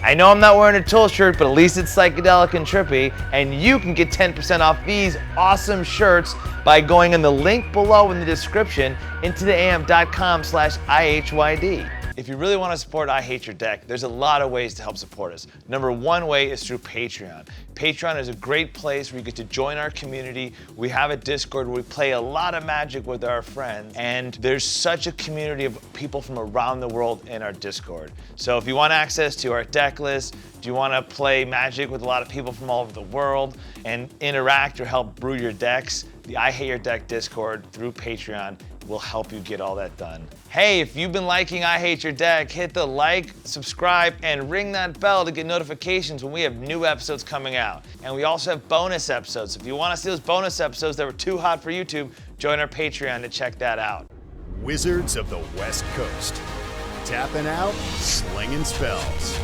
I know I'm not wearing a Tool shirt, but at least it's psychedelic and trippy, and you can get 10% off these awesome shirts by going in the link below in the description into theam.com/IHYD. If you really want to support I Hate Your Deck, there's a lot of ways to help support us. Number one way is through Patreon. Patreon is a great place where you get to join our community. We have a Discord where we play a lot of Magic with our friends, and there's such a community of people from around the world in our Discord. So if you want access to our deck list, do you want to play Magic with a lot of people from all over the world and interact or help brew your decks, the I Hate Your Deck Discord through Patreon will help you get all that done. Hey, if you've been liking I Hate Your Deck, hit the like, subscribe, and ring that bell to get notifications when we have new episodes coming out. And we also have bonus episodes. If you want to see those bonus episodes that were too hot for YouTube, join our Patreon to check that out. Wizards of the West Coast. Tapping out, slinging spells.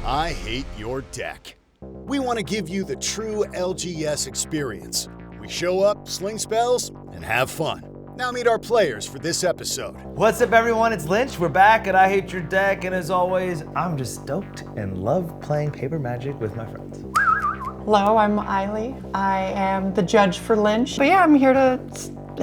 I Hate Your Deck. We want to give you the true LGS experience. We show up, sling spells, and have fun. Now meet our players for this episode. What's up, everyone? It's Lynch. We're back at I Hate Your Deck, and as always, I'm just stoked and love playing paper Magic with my friends. Hello, I'm Eiley. I am the judge for Lynch. But yeah, I'm here to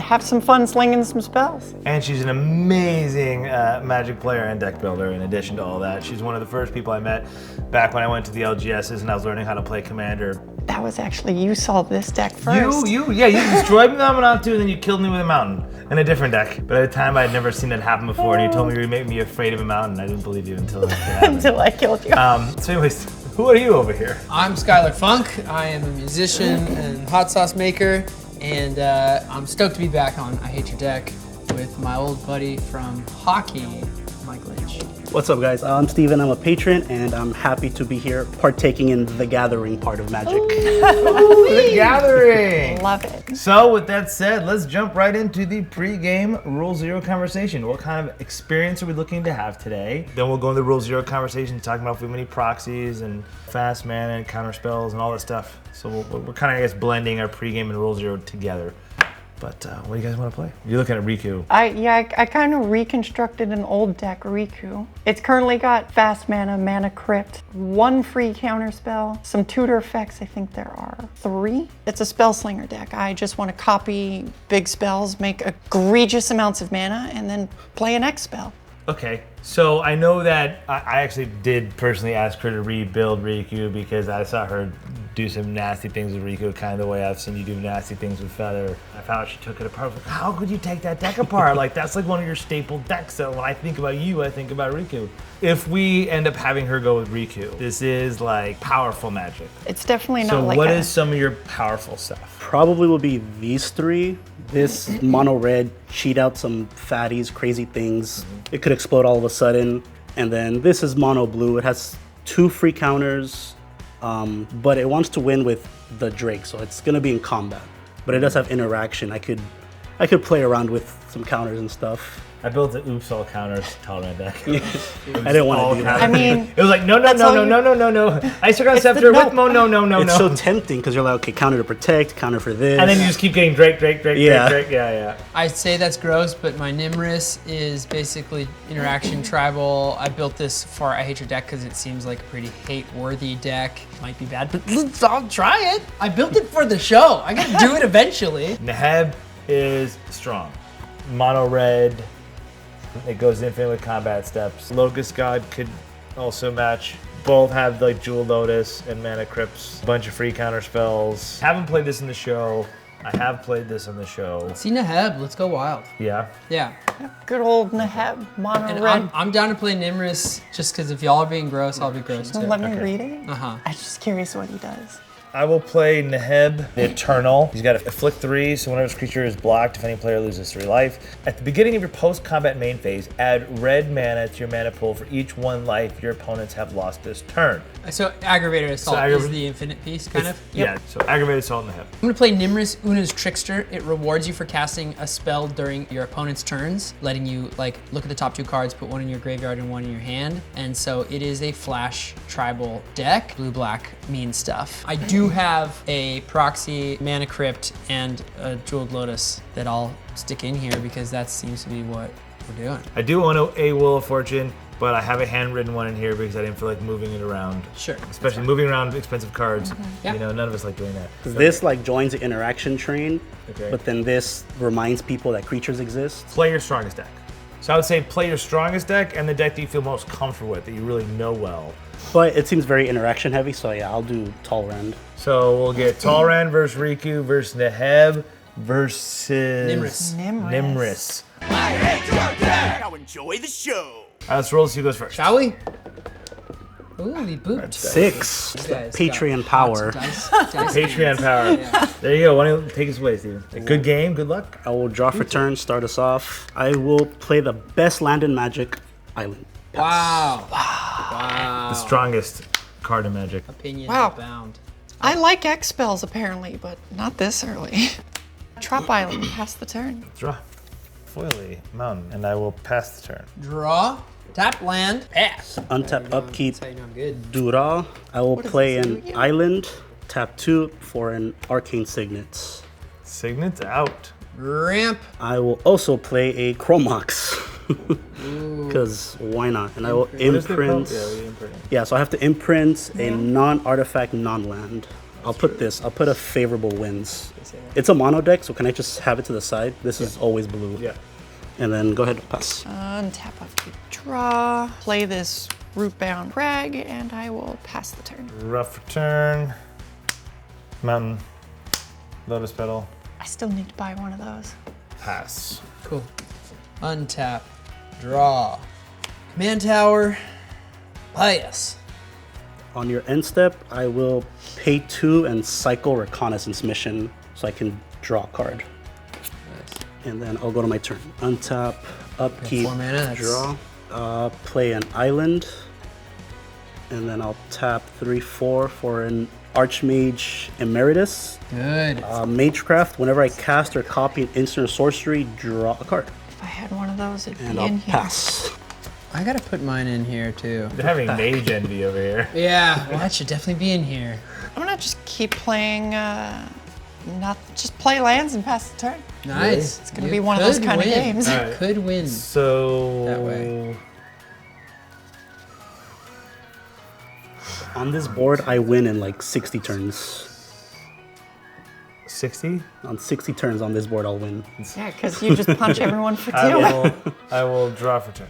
have some fun slinging some spells. And she's an amazing Magic player and deck builder in addition to all that. She's one of the first people I met back when I went to the LGSs and I was learning how to play Commander. That was actually, you saw this deck first. You destroyed me with Amanatu and then you killed me with a mountain in a different deck. But at the time I'd never seen that happen before, and you told me you would make me afraid of a mountain. I didn't believe you until it happened. Until I killed you. So anyways, who are you over here? I'm Skylar Funk. I am a musician and hot sauce maker, and I'm stoked to be back on I Hate Your Deck with my old buddy from hockey, Mike Lynch. What's up, guys? I'm Steven. I'm a patron, and I'm happy to be here partaking in the gathering part of Magic. The gathering! Love it. So with that said, let's jump right into the pre-game Rule Zero conversation. What kind of experience are we looking to have today? Then we'll go into the Rule Zero conversation, talking about if we have any proxies and fast mana and counter spells and all that stuff. So we're kind of, I guess, blending our pre-game and Rule Zero together. But what do you guys want to play? You're looking at Riku. I kind of reconstructed an old deck, Riku. It's currently got fast mana, mana crypt, 1 free counter spell, some tutor effects. I think there are 3. It's a spell slinger deck. I just want to copy big spells, make egregious amounts of mana, and then play an X spell. Okay, so I know that I actually did personally ask her to rebuild Riku because I saw her do some nasty things with Riku, kind of the way I've seen you do nasty things with Feather. I found out she took it apart. I was like, how could you take that deck apart? Like, that's like one of your staple decks. So when I think about you, I think about Riku. If we end up having her go with Riku, this is like powerful Magic. It's definitely not So like what is some of your powerful stuff? Probably will be these 3. This mono red, cheat out some fatties, crazy things. It could explode all of a sudden. And then this is mono blue. It has 2 free counters, but it wants to win with the Drake, so it's gonna be in combat. But it does have interaction. I could play around with some counters and stuff. I built an oops all counters Talrand deck. I didn't want to do that. I mean, it was like no. Isogon Scepter with no. It's so tempting because you're like, okay, counter to protect, counter for this. And then you just keep getting Drake. Yeah. Yeah. I'd say that's gross, but my Nymris is basically interaction tribal. I built this for I Hate Your Deck because it seems like a pretty hate-worthy deck. Might be bad, but I'll try it. I built it for the show. I gotta do it eventually. Neheb is strong. Mono red. It goes infinite with combat steps. Locust God could also match. Both have like Jewel Lotus and Mana Crypts. A bunch of free counter spells. Haven't played this in the show. I have played this on the show. See Neheb, let's go wild. Yeah? Yeah. good old Neheb, mono And red. I'm down to play Nymris just because if y'all are being gross, I'll be gross too. Let me read it. Uh-huh. I'm just curious what he does. I will play Neheb, the Eternal. He's got a afflict 3, so whenever his creature is blocked, if any player loses 3 life. At the beginning of your post-combat main phase, add red mana to your mana pool for each 1 life your opponents have lost this turn. So Aggravated Assault is the infinite piece, kind of? Yeah, so Aggravated Assault Neheb. I'm gonna play Nymris, Una's Trickster. It rewards you for casting a spell during your opponent's turns, letting you like look at the top 2 cards, put 1 in your graveyard and 1 in your hand. And so it is a flash tribal deck. Blue-black means stuff. I do have a proxy Mana Crypt and a Jeweled Lotus that I'll stick in here because that seems to be what we're doing. I do own a Wheel of Fortune. but I have a handwritten one in here because I didn't feel like moving it around. Sure. Especially moving around expensive cards. Yeah. You know, none of us like doing that. This like joins the interaction train, Okay. but then this reminds people that creatures exist. Play your strongest deck. So I would say play your strongest deck and the deck that you feel most comfortable with, that you really know well. But it seems very interaction heavy, so yeah, I'll do Talrand. So we'll get Talrand versus Riku versus Neheb versus Nymris. Now enjoy the show. All right, let's roll. See who goes first. Shall we? Ooh, we booped. 6. You guys Patreon got power. dice Patreon hands. power. Yeah. There you go. Why don't you take us away, Steven? A good game. Good luck. I will draw for turn, start us off. I will play the best land in Magic, Island. Wow. Wow. The strongest card in Magic. Opinions Wow. abound. I like X spells apparently, but not this early. Trop Island, pass the turn. Draw. Foily Mountain, and I will pass the turn. Draw. Tap land. Pass. Untap, upkeep, That's how you know I'm good. draw. I will does play this do an again? Island, tap 2 for an Arcane Signet. Signet's out. Ramp. I will also play a Chromox. Because why not? And I will imprint. Yeah, so I have to imprint a non-artifact, non-land. I'll put a favorable winds. It's a mono deck, so can I just have it to the side? This is always blue. Yeah. And then go ahead, pass. Untap, upkeep, draw. Play this Rootbound Crag, and I will pass the turn. Rough return. Mountain. Lotus Petal. I still need to buy one of those. Pass. Cool. Untap. Draw. Command tower. Pass. On your end step, I will pay 2 and cycle Reconnaissance Mission so I can draw a card. And then I'll go to my turn. Untap, upkeep, 4 mana, that's- draw. Play an island. And then I'll tap 3/4 for an Archmage Emeritus. Good. Magecraft, whenever I cast or copy an instant or sorcery, draw a card. If I had one of those, it'd And be I'll in here. pass. I gotta put mine in here too. They're having mage envy over here. Yeah, well, that should definitely be in here. I'm gonna just keep playing, just play lands and pass the turn. Nice. It's gonna be one of those kind of games. All right. Could win. So That way. On this board, I win in like 60 turns. 60. On 60 turns on this board, I'll win. Yeah, because you just punch everyone for 2. I will draw for turn.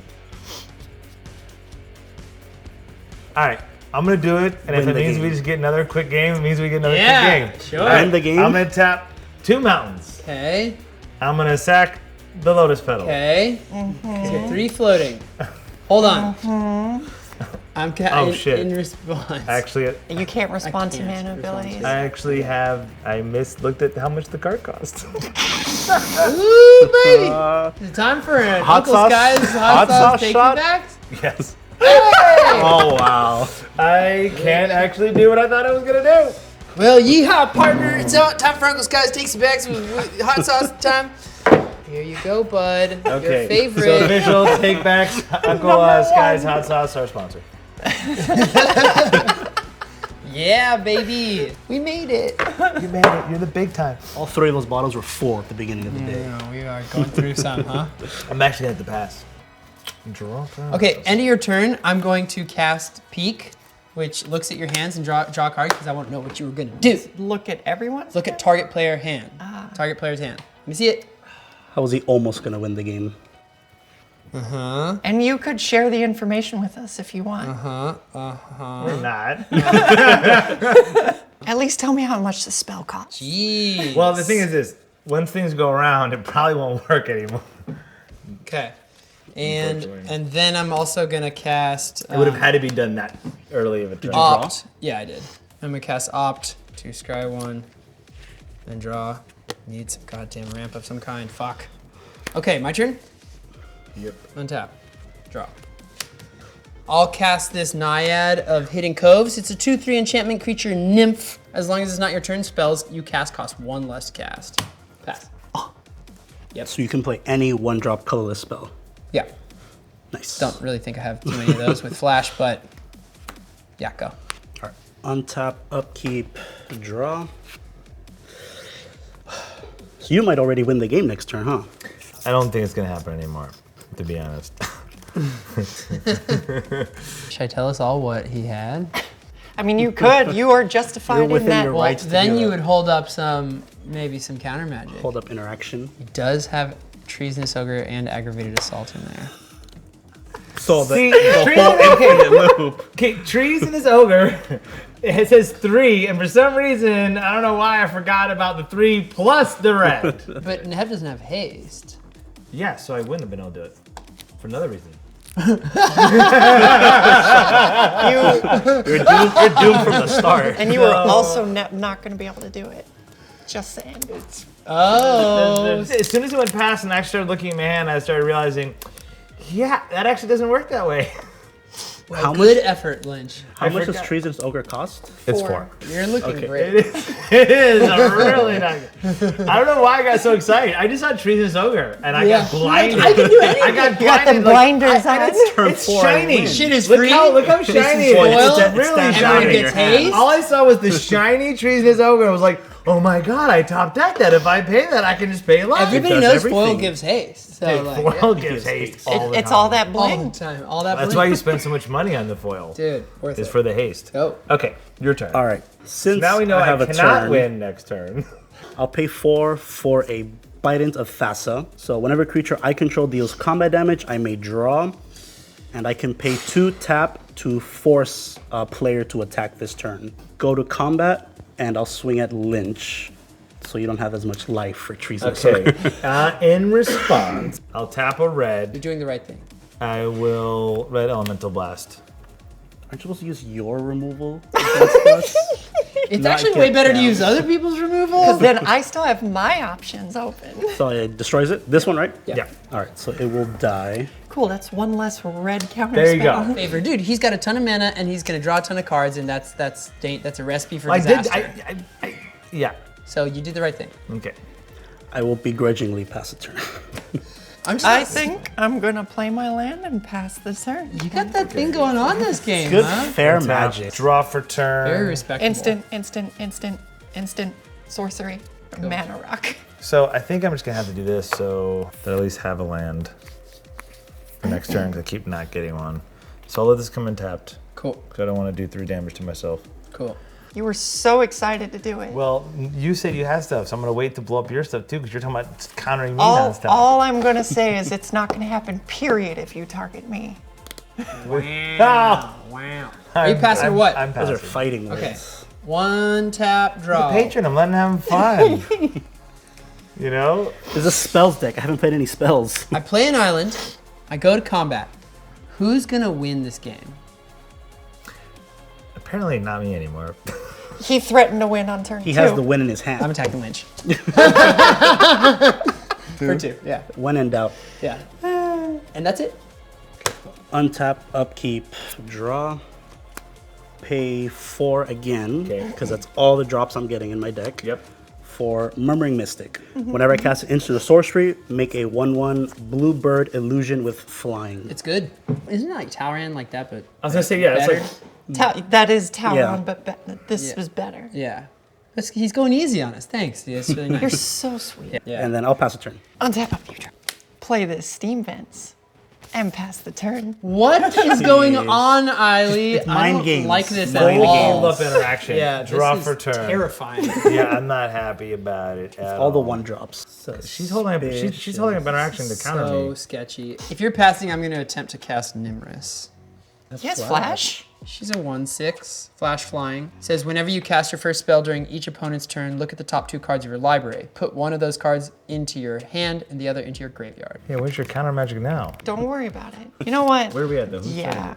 All right, I'm gonna do it, and if Win it the means game. we just get another quick game, it means we get another Yeah, quick game. sure. All right, Win the game. I'm gonna tap 2 mountains. Okay. I'm gonna sack the Lotus Petal. Okay. So 3 floating. Hold on. I'm Oh, shit. in response. Actually, You can't respond to can't mana respond to abilities. I actually have. I looked at how much the card cost. Ooh, baby. Is it time for an Hot Uncle sauce- Sky's hot hot sauce sauce take shot? you back? Yes. Hey! Oh, wow. I can't actually do what I thought I was gonna do. Well, yeehaw, partner. It's time for Uncle Sky's takes you back. Hot sauce time. Here you go, bud. Okay. Your favorite. So official take backs. Uncle Sky's Hot Sauce, our sponsor. Yeah, baby. We made it. You made it. You're the big time. All 3 of those bottles were 4 at the beginning of the day. No, we are going through some, huh? I'm actually gonna have to pass. Draw. Okay, end of your turn, I'm going to cast Peek, which looks at your hands and draw a card because I want to know what you were gonna do. Look at everyone's. Look at target player hand. Target player's hand. Let me see it. How was he almost going to win the game? And you could share the information with us if you want. We're not. At least tell me how much the spell costs. Jeez. Well, the thing is this. Once things go around, it probably won't work anymore. Okay. And then I'm also gonna cast It would have had to be done that early of a turn. Opt. Yeah, I did. I'm gonna cast Opt to scry 1 and draw. Need some goddamn ramp of some kind. Fuck. Okay, my turn. Yep. Untap. Draw. I'll cast this Naiad of Hidden Coves. It's a 2/3 enchantment creature nymph. As long as it's not your turn, spells you cast cost 1 less to cast. Pass. So you can play any 1-drop colorless spell. Yeah. Nice. Don't really think I have too many of those with Flash, but yeah, go. All right. Untap, upkeep, draw. So you might already win the game next turn, huh? I don't think it's gonna happen anymore, to be honest. Should I tell us all what he had? I mean, you could. You are justified You're in within that. your Well, rights to then do you it. would hold up maybe some counter magic. Hold up interaction. He does have Treasonous Ogre and Aggravated Assault in there. So See, the whole infinite loop. Okay, Treasonous Ogre. It says 3, and for some reason, I don't know why I forgot about the 3 plus the red. But Neheb doesn't have haste. Yeah, so I wouldn't have been able to do it. For another reason. You're doomed from the start. And you were also not going to be able to do it. Just saying. Oh. As soon as it went past and I started looking at my hand, I started realizing, yeah, that actually doesn't work that way. How Good effort, Lynch. How much does forgot. Treasonous Ogre cost? It's 4. 4. You're looking Okay. great. It is really not good. I don't know why I got so excited. I just saw Treasonous Ogre and I got blinded. I can do anything. I got You got the blinded. blinders on. It's shiny. Shit is Look free. look how shiny it foil. is. It's It's really standing Everyone out in shiny. gets your hand. haste. All I saw was the shiny Treasonous Ogre. I was like, oh my god, I top decked that. If I pay that, I can just pay live. Everybody does knows everything. foil gives haste. So like, Foil gives haste all the It's time. all that all bling. the time. All that That's bling. why you spend so much money on the foil. Dude, worth Is it. for the haste. Go. Okay, your turn. All right. Since Now we know I have a cannot turn, win next turn. I'll pay 4 for a Bident of Thassa. So whenever a creature I control deals combat damage, I may draw. And I can pay 2 tap to force a player to attack this turn. Go to combat, and I'll swing at Lynch. So you don't have as much life for Treasonous Okay. Ogre. In response, I'll tap a You're red. doing the right thing. I will red elemental blast. Aren't you supposed to use your removal against us? It's Not actually get way better to down. use other people's removal. Because then I still have my options open. So it destroys it? This one, right? Yeah. All right, so it will die. Cool, that's one less red counter There you spell. go. Favor, dude, he's got a ton of mana and he's gonna draw a ton of cards, and that's a recipe for I did. disaster. Yeah. So you did the right thing. Okay. I will begrudgingly pass a turn. I'm just. I think I'm going to play my land and pass the turn. you got that thing going on this game, Good, huh? fair Tap, magic. draw for turn. Very respectable. Instant sorcery. Mana rock. So I think I'm just gonna have to do this so that I at least have a land for next turn because I keep not getting one. So I'll let this come in tapped Cool. because I don't want to do 3 damage to myself. Cool. You were so excited to do it. Well, you said you had stuff, so I'm gonna wait to blow up your stuff too because you're talking about countering me all, nonstop. all I'm going to say is it's not going to happen, period, if you target me. Ah! Wow. Are you passing or what? I'm Those are passing. fighting Okay. words. One tap draw. Patron, I'm letting him have fun. You know? This is a spells deck. I haven't played any spells. I play an island. I go to combat. Who's gonna win this game? Apparently not me anymore. He threatened to win on turn 2. He has the win in his hand. I'm attacking Lynch. For 2. Yeah. When in doubt, Yeah. And that's it. untap, upkeep, draw, pay 4 again, Okay. because that's all the drops I'm getting in my deck. Yep. For Murmuring Mystic. Whenever I cast an instant or sorcery, make a 1/1 blue bird illusion with flying. It's good. Isn't it like Talrand like that, but I was gonna say, yeah, it's better? like That is Talrand, Yeah. but this Yeah. was better. Yeah. He's going easy on us. Thanks. Yeah, it's really You're nice. so sweet. Yeah. And then I'll pass a turn. Untap a future. Play this steam vents and pass the turn. What is going on, Eiley? I mind don't games. like this Mind at all. hold up interaction. Yeah, draw this for is turn. terrifying. Yeah, I'm not happy about it at All the 1-drops. She's holding up. She's holding up interaction to counter So me. sketchy. If you're passing, I'm going to attempt to cast Nymris. Yes, Flash. She's a 1/6, flash flying. Says whenever you cast your first spell during each opponent's turn, look at the top 2 cards of your library. Put one of those cards into your hand and the other into your graveyard. Yeah, where's your counter magic now? Don't worry about it. You know what? Where are we at though? Who's Yeah,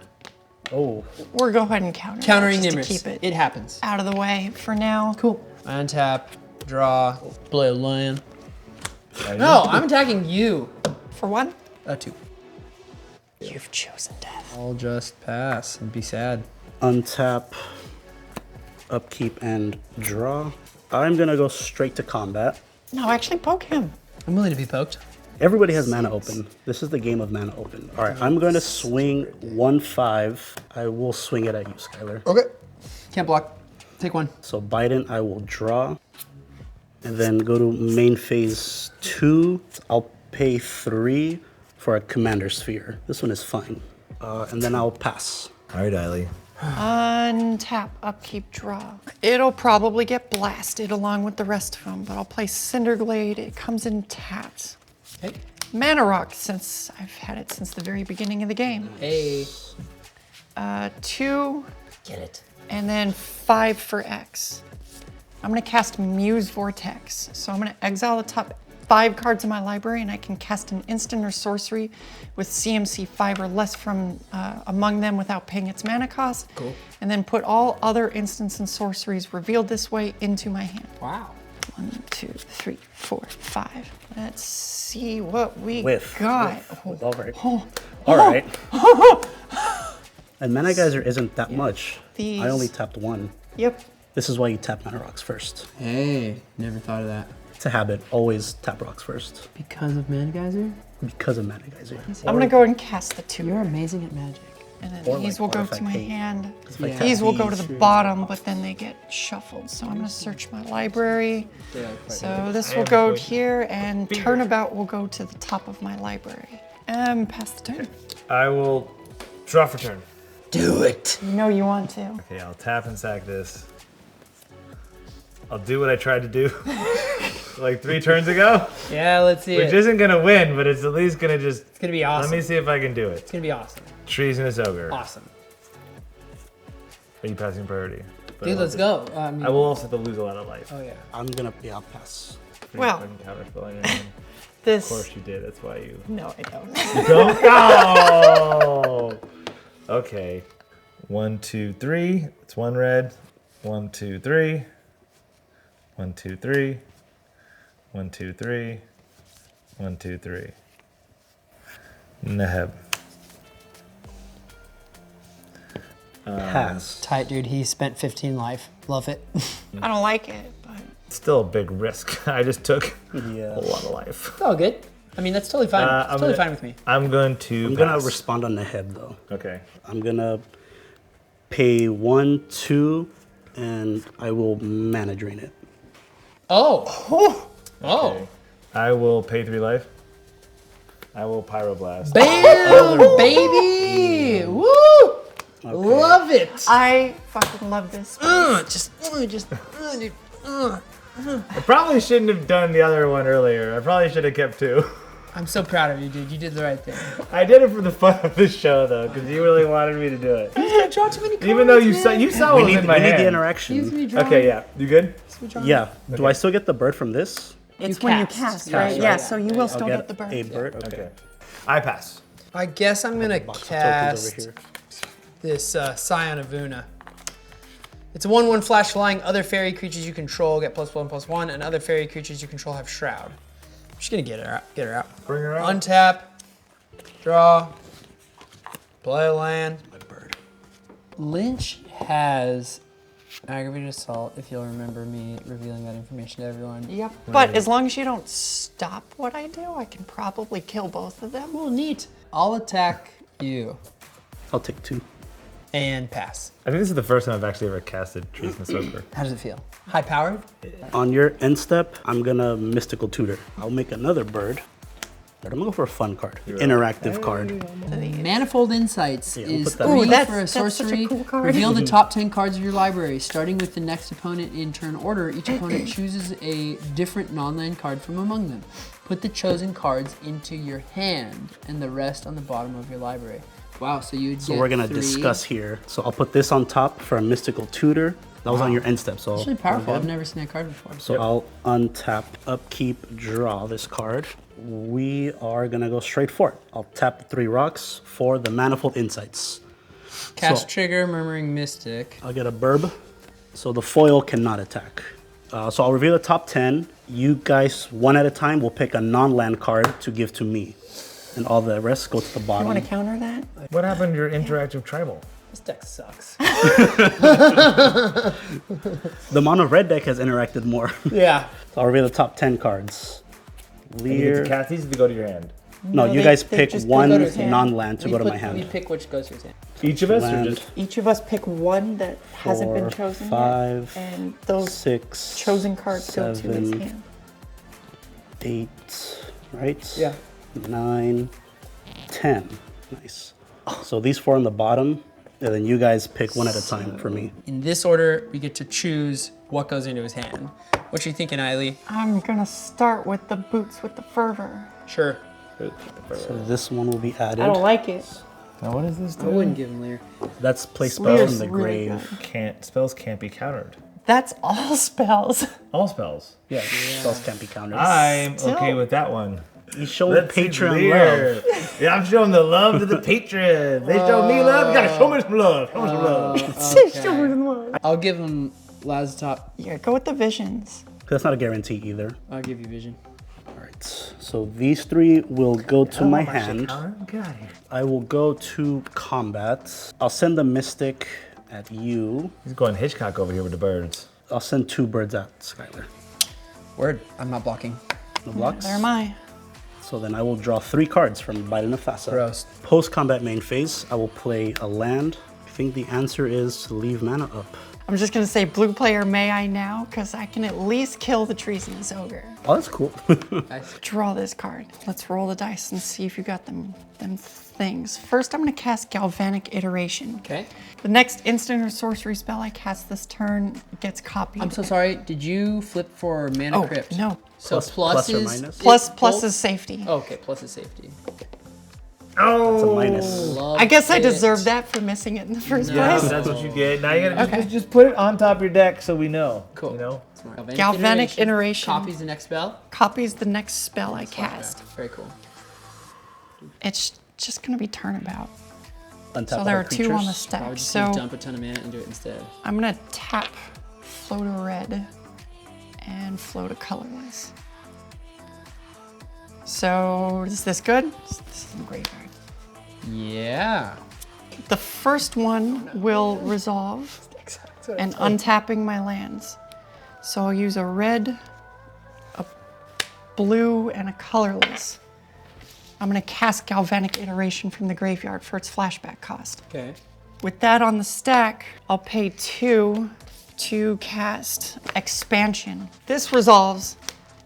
Oh, we're go ahead and counter. Countering just Nymris. to keep it It happens. out of the way for now. Cool. Untap, draw, play a land. No, I'm attacking you. For one, 2. you've chosen death. I'll just pass and be sad. untap, upkeep, and draw. I'm gonna go straight to combat. No, actually poke him. I'm willing to be poked. Everybody has mana open. This is the game of mana open. All right, I'm going to swing 1/5. I will swing it at you, Skylar. Okay. Can't block. Take 1. So Biden, I will draw. And then go to main phase 2. I'll pay 3 for a commander sphere. This one is fine. And then I'll pass. All right, Eiley. Untap, upkeep, draw. It'll probably get blasted along with the rest of them, but I'll play Cinderglade. It comes in tapped. Okay. Mana Rock, since I've had it since the very beginning of the game. Hey. 2, Get it. and then 5 for X. I'm gonna cast Muse Vortex. So I'm gonna exile the top 5 cards in my library, and I can cast an instant or sorcery with CMC 5 or less from among them without paying its mana cost. Cool. And then put all other instants and sorceries revealed this way into my hand. Wow. 1, 2, 3, 4, 5. Let's see what we With. got. With. All right. All right. And Mana Geyser isn't that much. These. I only tapped 1. Yep. This is why you tap Mana Rocks first. Hey, never thought of that. It's a habit. Always tap rocks first. Because of Mana Geyser? Because of Mana Geyser. I'm gonna go and cast the 2. You're amazing at magic. And then Or these like, will or go if I to my pay- hand. If I tap These will go to these, the bottom, but then they get shuffled. So I'm gonna search my library. So this will go here, and Turnabout will go to the top of my library. Pass the turn. I will draw for turn. Do it. You know you want to. Okay, I'll tap and sack this. I'll do what I tried to do like 3 turns ago, Yeah, let's see which it. isn't gonna win, but it's at least gonna just. It's gonna be awesome. Let me see if I can do it. It's gonna be awesome. Treasonous Ogre. Awesome. Are you passing priority? But Dude, I'll let's just- go. I mean, I will also have to lose a lot of life. Oh yeah. Yeah, I'll pass. Well. Fucking counterspell on your hand. Of This. course you did. That's why you. No, I don't. Don't go. Okay. 1, 2, 3. It's 1 red. 1, 2, 3. 1, 2, 3. 1, 2, 3. 1, 2, 3. Neheb. Pass. Tight, dude. He spent 15 life. Love it. I don't like it, but Still a big risk. I just took Yeah. a lot of life. It's all good. I mean, that's totally fine. It's I'm totally gonna- fine with me. I'm going to. I'm gonna pass. respond on the head though. Okay. I'm gonna pay 1, 2, and I will mana drain it. Oh. Oh. Okay. I will pay 3 life. I will pyroblast. Bam, baby. Woo. Love it. I fucking love this. Dude. I probably shouldn't have done the other one earlier. I probably should have kept 2. I'm so proud of you, dude. You did the right thing. I did it for the fun of the show though, because you really wanted me to do it. I draw too many cards. Even though you saw man. what We was need, in my we need hand. the Excuse interaction. me, draw. Okay, yeah. You good? Yeah. Do I still get the bird from this? It's You when cast. you cast, Cast, right? right? Yeah, so you will still I'll get the bird. a bird. Okay. Okay. I pass. I guess I'm gonna Box of tokens cast over here. this Scion of Una. It's a 1/1 flash flying. Other fairy creatures you control get +1/+1, and other fairy creatures you control have Shroud. I'm just gonna get her out. Get her out. Bring her out. Untap. Draw. Play a land. My bird. Lynch has aggravated assault, if you'll remember me revealing that information to everyone. Yep. But as long as you don't stop what I do, I can probably kill both of them. Well, neat. I'll attack you I'll take 2. and pass. I think this is the first time I've actually ever casted Treasonous Ogre. How does it feel? High powered? On your end step, I'm gonna Mystical Tutor. I'll make another bird. But I'm gonna go for a fun card. Interactive card. Manifold Insights we'll is put that 3 in. that's- for a that's such a sorcery. cool card. Reveal the top 10 cards of your library. Starting with the next opponent in turn order, each opponent chooses a different non-land card from among them. Put the chosen cards into your hand and the rest on the bottom of your library. Wow, so you'd So get we're gonna 3. discuss here. So I'll put this on top for a Mystical Tutor. That was on your end step, so It's really powerful. we're I've good. never seen that card before. So I'll untap, upkeep, draw this card. We are gonna go straight for it. I'll tap the 3 rocks for the Manifold Insights. Cast So- trigger, Murmuring Mystic. I'll get a burb, so the foil cannot attack. So I'll reveal the top 10. You guys, one at a time, will pick a non-land card to give to me. And all the rest go to the You bottom. want to counter that? What happened to your interactive tribal? This deck sucks. The mono red deck has interacted more. Yeah. So I'll reveal the top 10 cards. You get to Lear. cast these to go to your hand. No, you they- guys they pick just one go to his hand. non-land to We go to put- my hand. We pick which goes to his hand. Each of us, Land. or just Each of us pick one that hasn't been 4, chosen 5, yet, and those 6, chosen cards go to his 7, hand. 8, right? Yeah. 9, 10. Nice. So these 4 on the bottom, and then you guys pick one at a time for me. In this order, we get to choose what goes into his hand. What you thinking, Eiley? I'm gonna start with the boots with the fervor. Sure. So this one will be added. I don't like it. Now what does this I do? wouldn't give him Lear. That's play spells Lear's from the really grave. good. Spells can't be countered. That's all spells. All spells. Yeah, spells can't be countered. I'm Still. okay with that one. You show Let's see Patreon Lear. love. Yeah, I'm showing the love to the patrons. They show me love. You gotta show me some love. Show me some love. I'll give him Lazatop. Yeah, go with the visions. That's not a guarantee either. I'll give you Vision. All right. So these 3 will go to my hand. God. I will go to combat. I'll send the Mystic at you. He's going Hitchcock over here with the birds. I'll send 2 birds at Skylar. Word. I'm not blocking. No blocks. There am I. So then I will draw 3 cards from Baila Nefasa. Gross. Post-combat main phase, I will play a land. I think the answer is to leave mana up. I'm just gonna say blue player, may I now? Because I can at least kill the treasonous ogre. Oh, that's cool. Draw this card. Let's roll the dice and see if you got them things. First, I'm gonna cast Galvanic Iteration. Okay. The next instant or sorcery spell I cast this turn gets copied. I'm so sorry. Did you flip for Mana Oh, Crypt? no. So Plus or is minus? Plus is safety. Oh, okay, plus is safety. That's a minus. Love I guess I it. deserve that for missing it in the first Yeah, place. that's what you get. Now you gotta Okay. just put it on top of your deck so we know. Cool. You know? Smart. Galvanic Iteration. Copies the next spell. Copies the next spell I cast. Very cool. It's just gonna be turnabout. Untap So all there are the 2 on the creatures. stack. I would just So dump a ton of mana and do it instead. I'm gonna tap float a red and float a colorless. So is this good? This is a graveyard. Yeah. The first one will resolve and untapping my lands. So I'll use a red, a blue, and a colorless. I'm gonna cast Galvanic Iteration from the graveyard for its flashback cost. Okay. With that on the stack, I'll pay 2 to cast Expansion. This resolves.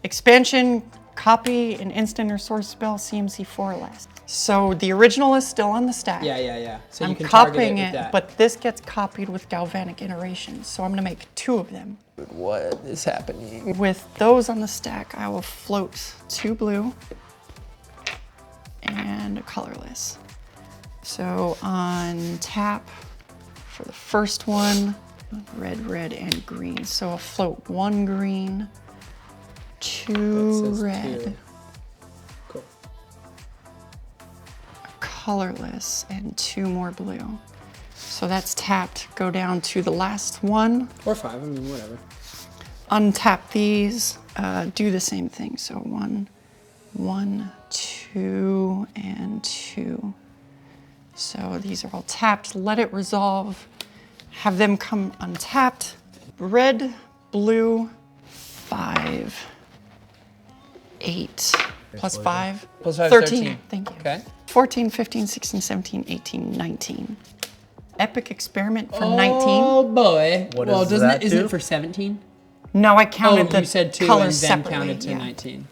Expansion, copy an instant or source spell CMC 4 or less. So the original is still on the stack. Yeah. So you I'm can target copying it with it, that. but this gets copied with Galvanic Iteration. So I'm gonna make 2 of them. What is happening? With those on the stack, I will float 2 blue and a colorless. So on tap for the first one, red, and green. So I'll float 1 green, 2 That says red, 2. Cool. colorless, and 2 more blue. So that's tapped. Go down to the last one. Or 5, I mean, whatever. Untap these, do the same thing. So 1, 2, and 2. So these are all tapped. Let it resolve. Have them come untapped. Red, blue, 5, 8, plus 5. Plus 5 is 13. Thank you. Okay. 14, 15, 16, 17, 18, 19. Epic Experiment for 19. Oh boy. What well, does doesn't that it? Isn't do? it for 17? No, I Oh, counted the you said 2 colors and then separately. counted to yeah. 19.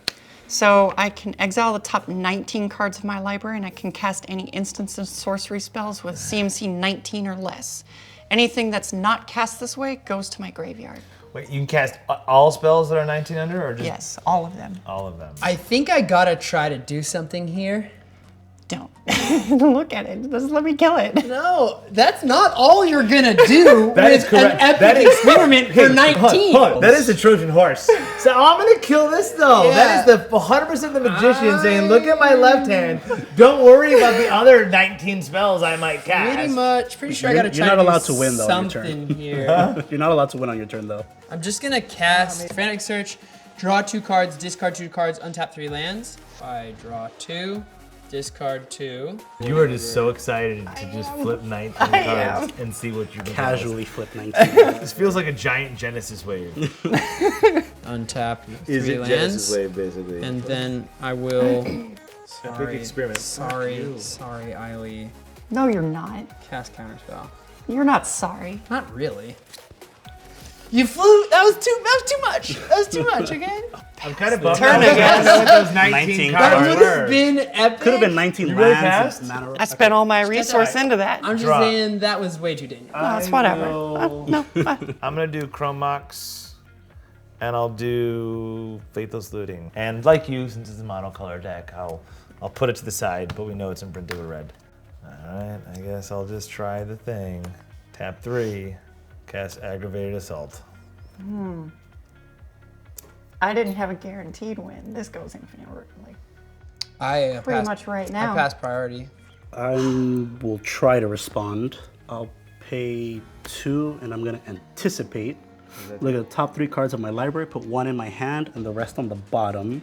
So I can exile the top 19 cards of my library and I can cast any instance of sorcery spells with CMC 19 or less. Anything that's not cast this way goes to my graveyard. Wait, you can cast all spells that are 19 under, or just Yes, all of them. all of them? I think I gotta try to do something here. Don't. Look at it. Just let me kill it. No, that's not all you're gonna do That is with correct. an epic That is- experiment for 19. Hold on. That is the Trojan horse. So I'm gonna kill this though. Yeah. That is the 100% the magician saying, "Look at my left hand. Don't worry about the other 19 spells I might cast." Pretty much. Pretty sure I gotta You're try not to do allowed to win, though, on your something turn. here. You're not allowed to win on your turn, though. I'm just gonna cast Frantic Search, draw 2 cards, discard 2 cards, untap 3 lands. I draw 2, discard 2. You are just so excited to just flip 19 cards and see what you can Casually flip 19. This feels like a giant Genesis wave. Untap 3 lands. wave, basically? And then I will. Big experiment. Sorry, Eiley. No, you're not. Cast counterspell. You're not sorry. Not really. You flew. That was too much. That was too much. Okay. I'm kind of bummed. Turn I again. know what those 19 19 cards That would have were. been epic. Could have been 19 You really lands. passed? and mana- I spent all my resource into that. I'm just Draw. saying that was way too dangerous. No, it's whatever. No, I'm gonna do Chrome Mox, and I'll do Faithless Looting. And like you, since it's a monocolor deck, I'll put it to the side, but we know it's imprinted with red. All right, I guess I'll just try the thing. Tap 3, cast Aggravated Assault. I didn't have a guaranteed win. This goes infinite. Like, I pretty much right now. I passed priority. I will try to respond. I'll pay 2, and I'm gonna anticipate. Look at the top 3 cards of my library, put 1 in my hand, and the rest on the bottom.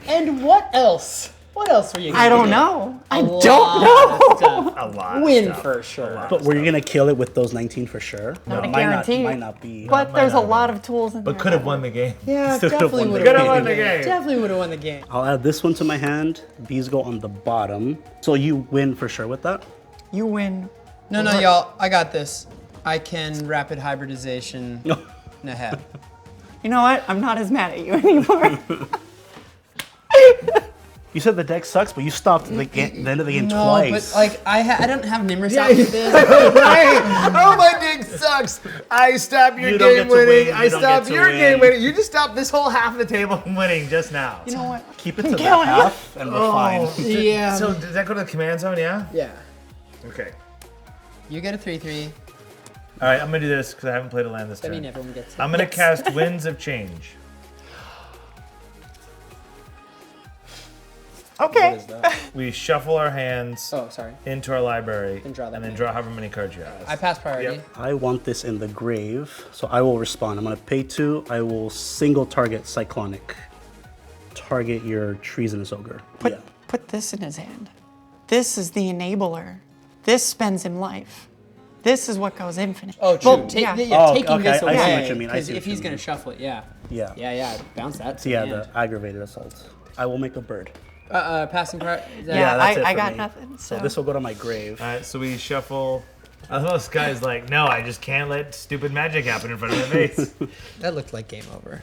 And what else? What else were you gonna I don't do? know. I A don't lot know. of stuff. A lot. Win for sure. But were you gonna kill it with those 19 for sure? Not a might guarantee. might not be. But there's a lot of tools in there. But could have won the game. Yeah, Still could've definitely won would the have game. won the Could've won the game. game. Definitely would have won the game. I'll add this one to my hand. These go on the bottom. So you win for sure with that? You win. No, y'all. I got this. I can rapid hybridization Neheb. You know what? I'm not as mad at you anymore. You said the deck sucks, but you stopped the end of the game No, twice. but like I don't have Nymris out for this. Right. Oh, my dick sucks. I stopped your You don't game get to win. winning. You I don't stopped get to your win. game winning. You just stopped this whole half of the table from winning just now. You know what? Keep it to the killing you. half, and we're fine. Yeah. So does that go to the command zone? Yeah. Yeah. Okay. You get a 3/3. All right, I'm gonna do this because I haven't played a land this I mean, turn. everyone gets it. I'm gonna cast Winds of Change. Okay. We shuffle our hands Oh, sorry. into our library And draw that and then many. draw however many cards you have. I passed priority. Yep. I want this in the grave, so I will respond. I'm gonna pay 2. I will single target Cyclonic. Target your Treasonous Ogre. Put this in his hand. This is the enabler. This spends him life. This is what goes infinite. Oh, true. Well, Taking this Oh, okay, away. I see what you mean, I Because see what if you he's gonna mean. shuffle it, yeah. Yeah. Yeah. Bounce that. So yeah, the aggravated assault. I will make a bird. Passing part. Yeah, that's it I for got me. nothing. So So this will go to my grave. All right, so we shuffle. This guy's like, no, I just can't let stupid magic happen in front of my face. That looked like game over.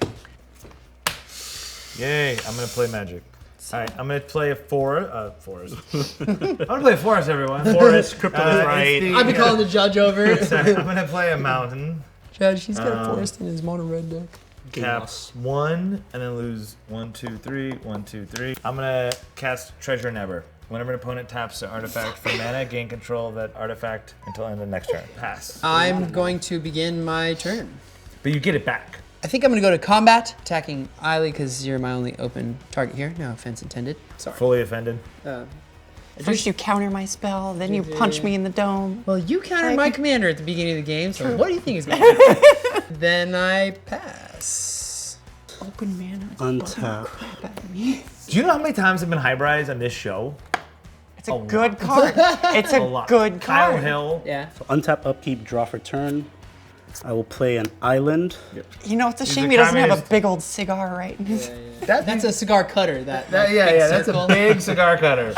Yay, I'm gonna play magic. All right, I'm gonna play a forest. I'm gonna play a forest, everyone. Forest, Kryptonite, it's right? the- I've been calling the judge over. Sorry, I'm gonna play a mountain. Judge, he's got a forest in his mono red deck. Caps 1 and then lose 1, 2, 3, 1, 2, 3. I'm gonna cast Treasure Never. Whenever an opponent taps an artifact for mana, gain control of that artifact until end of the next turn. Pass. I'm going to begin my turn. But you get it back. I think I'm gonna go to combat, attacking Eiley because you're my only open target here. No offense intended. Sorry. Fully offended. first you counter my spell, then you punch me in the dome. Well, you countered Like- my commander at the beginning of the game, so what do you think is going to happen? Then I pass. Open mana. Untap. Crap out of me. Do you know how many times I've been hybridized on this show? It's a good card. It's a lot. good Kyle card. Hill. Yeah. So untap, upkeep, draw for turn. I will play an island. You know, it's a shame a he doesn't have a communist. big old cigar right in his. That's a cigar cutter. That big That's circle. a big cigar cutter.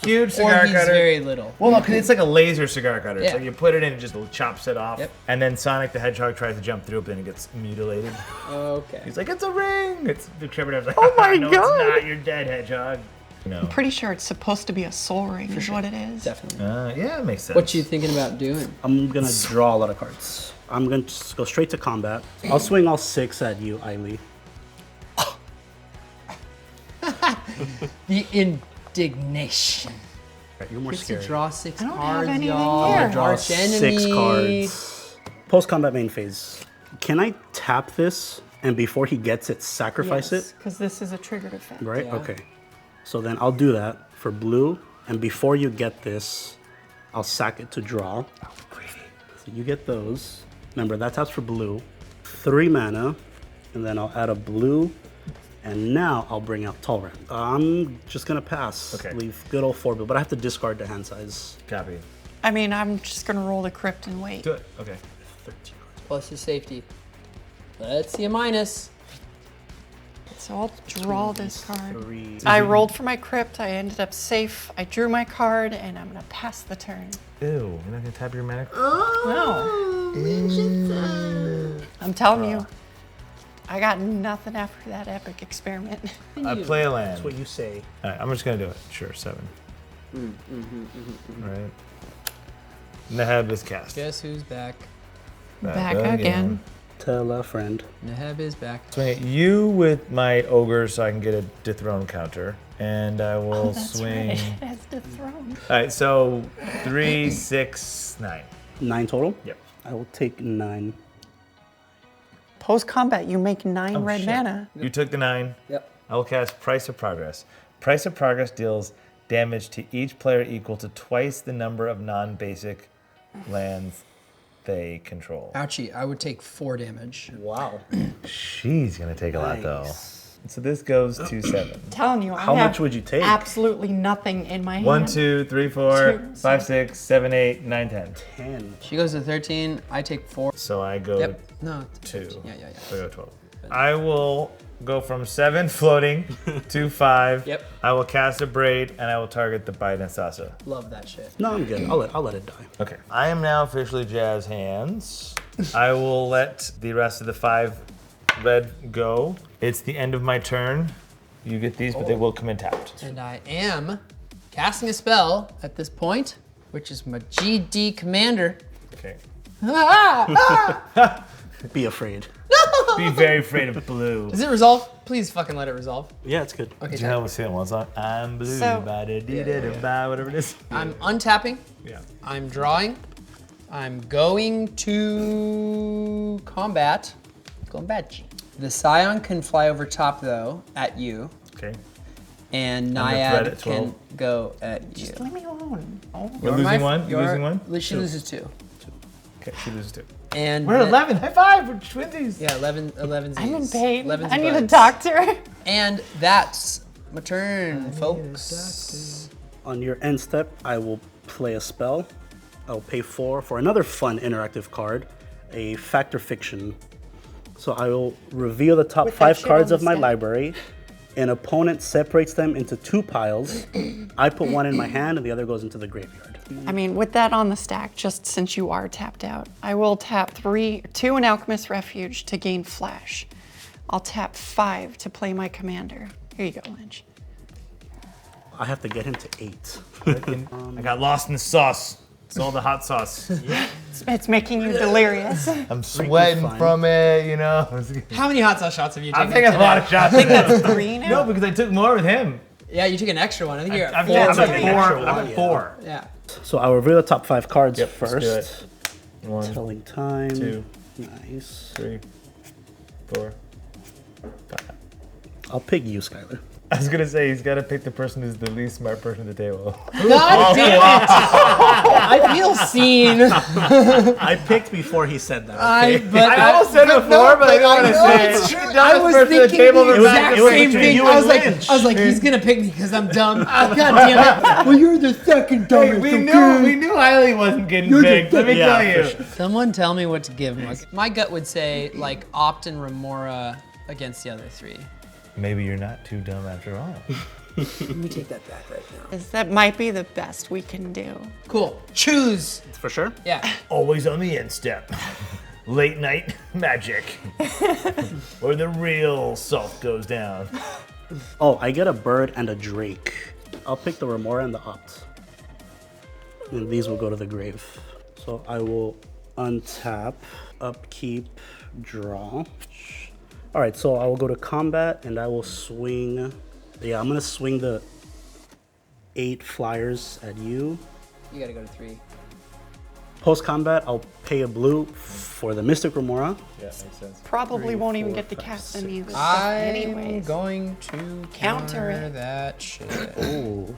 Huge cigar Or he's cutter. very little. Well, no, because it's like a laser cigar cutter. Yeah. So you put it in, it just chops it off. Yep. And then Sonic the Hedgehog tries to jump through it, but then he gets mutilated. Okay. He's like, it's a ring! It's the Trevor like, Oh my no, God. it's not, you're dead, Hedgehog. No. Pretty sure it's supposed to be a soul ring, is what it is. Definitely. Yeah, it makes sense. What you thinking about doing? I'm gonna draw a lot of cards. I'm gonna just go straight to combat. I'll swing all 6 at you, Eiley. The indignation. You're more Gets to scary. draw 6 I don't have cards, anything y'all. here. Draw Arch 6 enemy. cards. Post combat main phase. Can I tap this and before he gets it, sacrifice it? Because this is a triggered effect. Right? Yeah. Okay. So then I'll do that for blue, and before you get this, I'll sack it to draw. So you get those. Remember, that taps for blue. 3 mana, and then I'll add a blue, and now I'll bring out Talrand. I'm just gonna pass. Okay. Leave good old 4 bill, but I have to discard the hand size. Copy. I mean, I'm just gonna roll the crypt and wait. Do it. Okay. 13. Plus his safety. Let's see a minus. So I'll draw this card. 3. I rolled for my crypt. I ended up safe. I drew my card, and I'm gonna pass the turn. Ew, you're not gonna tap your mana? No. I'm telling you, I got nothing after that epic experiment. I play a land. That's what you say. All right, I'm just gonna do it. Sure, 7. All right. Neheb is cast. Guess who's back? Back again. Tell a friend. Neheb is back. Swing at you with my ogre so I can get a dethrone counter. And I will That's swing. right. It has dethroned. All right, so 3, 6, 9. 9 total? Yep. I will take 9. Post combat, you make 9 red shit. mana. You took the 9. Yep. I will cast Price of Progress. Price of Progress deals damage to each player equal to twice the number of non-basic lands they control. Ouchie, I would take 4 damage. Wow. She's gonna take a lot though. Nice. So this goes to 7. Telling you, I How have much would you take? absolutely nothing in my hand. 1, 2, 3, 4, 2, 5, 6, 7, 8, 9, 10. 10. She goes to 13, I take 4. So I go Yep. No. 2. Yeah. So I go 12. I will go from 7 floating to 5. Yep. I will cast a braid and I will target the Biden and Sasa. Love that shit. No, I'm good. I'll let it die. Okay. I am now officially Jazz Hands. I will let the rest of the 5 red go. It's the end of my turn. You get these, but they will come in tapped. And I am casting a spell at this point, which is my GD commander. Okay. Be afraid. Be very afraid of blue. Does it resolve? Please fucking let it resolve. Yeah, it's good. Okay, Do you know what's in one song? I'm blue, So- whatever it is. I'm untapping. Yeah. I'm drawing. I'm going to combat. The Scion can fly over top though at you, Okay. and I'm gonna thread Naiad at 12. can go at you. Just leave me alone. Oh. We're losing one? You're losing one? She loses 2. Okay, she loses 2. And We're at then- 11. High five. We're twinsies. Yeah, 11's I'm in pain. 11's I need a buds. doctor. And that's my turn, folks. On your end step, I will play a spell. I'll pay 4 for another fun interactive card, a Fact or Fiction. So I will reveal the top With that 5 shit cards on of the my stack? library. An opponent separates them into 2 piles. I put one in my hand and the other goes into the graveyard. I mean, with that on the stack, just since you are tapped out, I will tap 2 in Alchemist Refuge to gain Flash. I'll tap 5 to play my commander. Here you go, Lynch. I have to get him to 8. I got lost in the sauce. It's all the hot sauce. It's making you delirious. I'm sweating fine. from it, you know. How many hot sauce shots have you I'm taken? taking a lot of shots. 3 now? No, because I took more with him. Yeah, you took an extra one. I think you're at I've 4. got like like an 4. extra I'm one, at yeah. 4. Yeah. So I'll reveal the top 5 cards Yep, let's do first. it. 1, Telling time. 2, Nice. 3, 4, 5. I'll pick you, Skylar. I was gonna say he's gotta pick the person who's the least smart person at the table. God damn it! I feel seen. I picked before he said that. Okay? I almost said it before, but I don't want to say it's it. true. Dumbest I was person at the thinking table the was exact it was same between thing. you I and was Lynch. like, he's gonna pick me because I'm dumb. God damn it! Well, you're the second dumbest. We knew Hailey wasn't getting picked. Let me Yeah, tell you. for Someone tell me what to give him. My gut would say like Opt and Remora against the other 3. Maybe you're not too dumb after all. Let me take that back right now. That might be the best we can do. Cool. Choose. For sure? Yeah. Always on the end step. Late night magic. Where the real salt goes down. Oh, I get a bird and a drake. I'll pick the Remora and the Opt. And these will go to the grave. So I will untap, upkeep, draw. All right, so I will go to combat and I will swing. Yeah, I'm gonna swing the 8 flyers at you. You gotta go to 3. Post combat, I'll pay a blue for the Mystic Remora. Yeah, makes sense. Probably 3, won't even 4, get to 5, cast 6. any of this stuff I'm anyways. going to counter it. that shit. Ooh.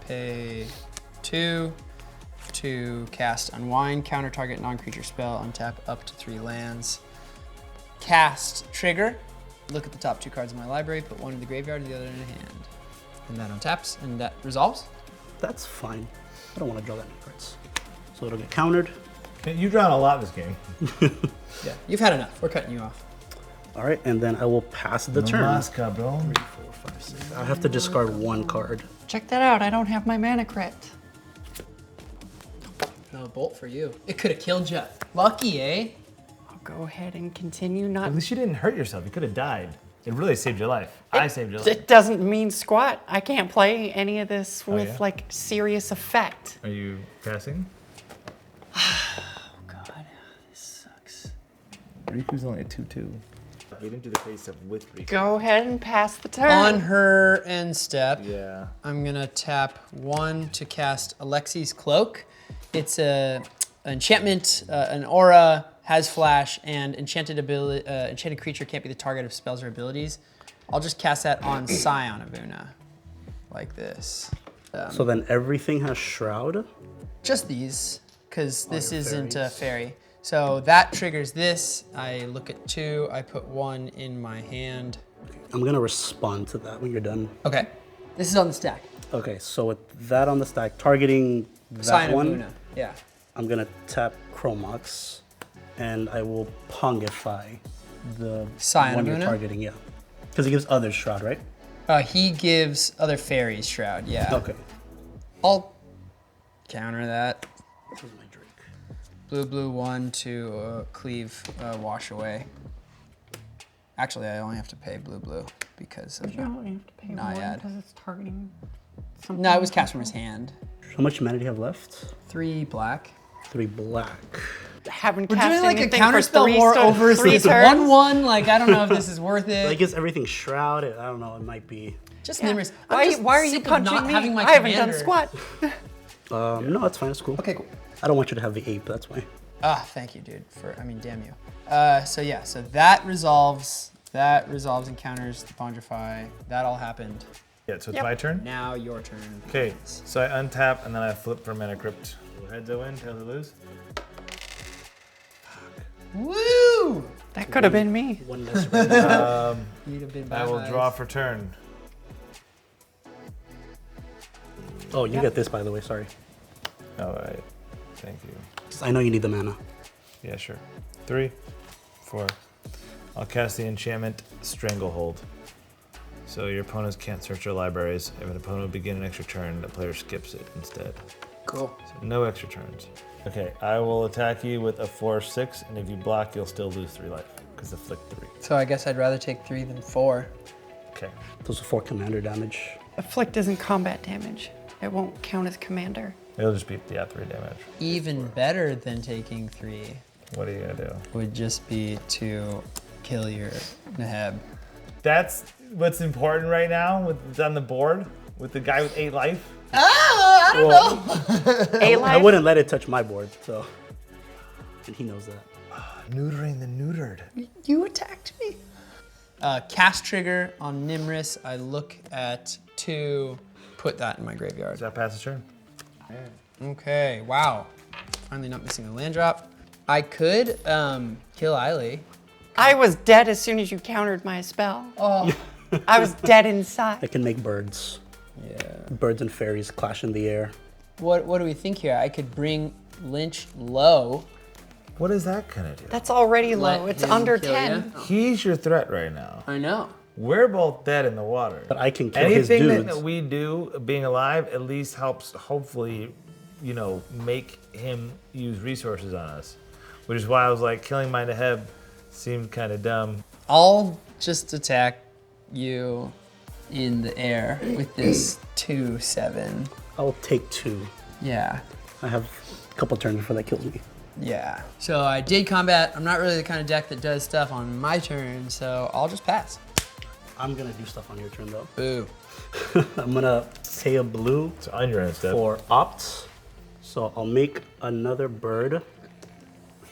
Pay 2 to cast Unwind, counter target non-creature spell, untap up to 3 lands. Cast Trigger. Look at the top 2 cards in my library, put one in the graveyard and the other in a hand. And that untaps, and that resolves. That's fine. I don't want to draw that many cards. So it'll get countered. You drawn a lot this game. Yeah, you've had enough. We're cutting you off. All right, and then I will pass the turn. Namaska, bro. 3, 4, 5, 6. I have to discard 1 card. Check that out. I don't have my mana crypt. No, bolt for you. It could have killed you. Lucky, eh? go ahead and continue not. At least you didn't hurt yourself. You could have died. It really saved your life. I saved your life. It doesn't mean squat. I can't play any of this with yeah? like serious effect. Are you passing? God, this sucks. Riku's only a 2/2. We didn't do the face up with Riku. Go ahead and pass the turn. On her end step, Yeah. I'm gonna tap 1 to cast Alexi's Cloak. It's a enchantment, an aura, has flash, and enchanted creature can't be the target of spells or abilities. I'll just cast that on Scion of Una, like this. So then everything has Shroud. Just these, because this your isn't a fairies. fairy. So that triggers this. I look at 2, I put 1 in my hand. I'm gonna respond to that when you're done. Okay, this is on the stack. Okay, so with that on the stack, targeting that Scion of one, Una, yeah. I'm gonna tap Chromox, and I will Pongify the Scion one of you're Una? targeting. Yeah, because it gives others Shroud, right? He gives other fairies Shroud, yeah. Okay. I'll counter that. This is my drink. Blue 1 to cleave, wash away. Actually, I only have to pay blue because of You don't have to pay more Naiad. because it's targeting something. No, it was cast from his hand. How much mana do you have left? 3 black. 3 black. Haven't We're cast doing like a anything counter for spell three war sto- over three this turns. 1/1. Like, I don't know if this is worth it. Like, is everything Shroud? I don't know. It might be. Just Yeah. Nymris. Why are you punching me? I haven't done squat. No, it's fine. It's cool. Okay, cool. I don't want you to have the ape. That's why. Thank you, dude. Damn you. So yeah, so that resolves encounters the Pondrify. That all happened. Yeah, so it's my turn? Now your turn. Okay, so I untap and then I flip for Mana Crypt. Heads I win, tails I lose. Woo! That could have been me. One less red. You'd have been I will bye-bye. draw for turn. Oh, you get this, by the way. Sorry. All right, thank you. 'Cause I know you need the mana. Yeah, sure. 3, 4. I'll cast the enchantment Stranglehold. So your opponents can't search their libraries. If an opponent would begin an extra turn, the player skips it instead. Cool. So no extra turns. Okay, I will attack you with a 4/6, and if you block, you'll still lose 3 life because of flick 3. So I guess I'd rather take 3 than 4. Okay. Those are 4 commander damage. Afflict isn't combat damage. It won't count as commander. It'll just be 3 damage. Even better than taking 3 What are you gonna do? would just be to kill your Neheb. That's what's important right now with on the board with the guy with 8 life. I don't know. A I life. wouldn't let it touch my board, so. And he knows that. Neutering the neutered. You attacked me. Cast trigger on Nymris. I look at 2, put that in my graveyard. Does that pass his turn? Okay, wow. Finally not missing a land drop. I could kill Eiley. I was dead as soon as you countered my spell. Oh. I was dead I inside. can make birds. Yeah. Birds and fairies clash in the air. What do we think here? I could bring Lynch low. What is that gonna do? That's already Let low. It's him under kill 10. ya. He's your threat right now. I know. We're both dead in the water. But I can kill his Anything dudes. that we do, being alive, at least helps, hopefully, make him use resources on us. Which is why I was like, killing my Neheb seemed kind of dumb. I'll just attack you in the air with this 2/7. I'll take 2. Yeah. I have a couple turns before that kills me. Yeah. So I did combat. I'm not really the kind of deck that does stuff on my turn, so I'll just pass. I'm gonna do stuff on your turn though. Boo. I'm gonna pay a blue So on your end, Steph. for opt. So I'll make another bird,